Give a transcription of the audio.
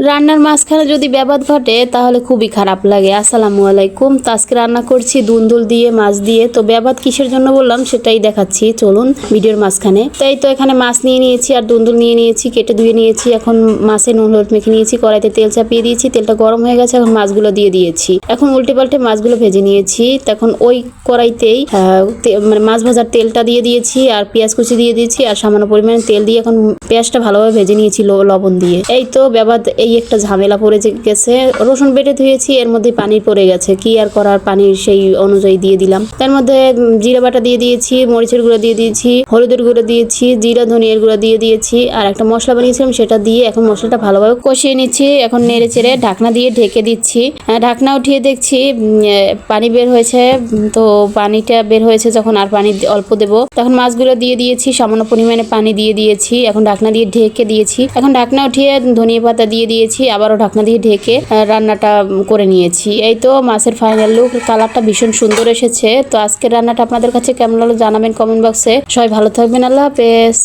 রান্নার মাঝখানে যদি ব্যাঘাত ঘটে তাহলে খুবই খারাপ লাগে। আসসালামু আলাইকুম। তো আজকে রান্না করছি দুন্দুল দিয়ে, মাছ দিয়ে। তো ব্যাঘাত কিসের জন্য বললাম সেটাই দেখাচ্ছি, চলুন ভিডিওর মাঝখানে। তাই তো এখানে মাছ নিয়ে নিয়েছি আর দুন্দুল নিয়ে নিয়েছি, কেটে ধুয়ে নিয়েছি। এখন মাছে নুন হলুদ মেখে নিয়েছি, কড়াইতে তেল চাপিয়ে দিয়েছি, তেলটা গরম হয়ে গেছে, এখন মাছগুলো দিয়ে দিয়েছি। এখন উল্টে পাল্টে মাছগুলো ভেজে নিয়েছি। তখন ওই কড়াইতেই মানে মাছ ভাজার তেলটা দিয়ে দিয়েছি আর পেঁয়াজ কুচি দিয়ে দিয়েছি আর সামান্য পরিমাণে তেল দিয়ে এখন পেঁয়াজটা ভালোভাবে ভেজে নিয়েছি লবণ দিয়ে। এই তো ব্যাঘাত এই একটা ঝামেলা পড়ে গেছে। রসুন বেটে ধুয়েছি, এর মধ্যে পানি পড়ে গেছে, কি আর করার, পানির সেই অনুযায়ী দিয়ে দিলাম। তার মধ্যে জিরা বাটা দিয়ে দিয়েছি, মরিচের গুঁড়ো দিয়ে দিয়েছি, হলুদের গুঁড়ো দিয়েছি, জিরা ধনিয়ার গুঁড়ো দিয়ে দিয়েছি আর একটা মশলা বানিয়েছিলাম সেটা দিয়ে এখন মশলাটা ভালোভাবে কষিয়ে নিচ্ছি। এখন নেড়ে চেড়ে ঢাকনা দিয়ে ঢেকে দিচ্ছি। ঢাকনা উঠিয়ে দেখছি পানি বের হয়েছে। তো পানিটা বের হয়েছে যখন, আর পানি অল্প দেবো, তখন মাছগুলো দিয়ে দিয়েছি, সামান্য পরিমাণে পানি দিয়ে দিয়েছি। এখন ঢাকনা দিয়ে ঢেকে দিয়েছি। এখন ঢাকনা উঠিয়ে ধনিয়া পাতা দিয়ে দিয়েছি, আবারও ঢাকনা দিয়ে ঢেকে রান্নাটা করে নিয়েছি। এই তো মাছের ফাইনাল লুক। কালারটা ভীষণ সুন্দর এসেছে। তো আজকের রান্নাটা আপনাদের কাছে কেমন লাগলো জানাবেন কমেন্ট বক্সে। সবাই ভালো থাকবেন, আল্লাহ হাফেজ।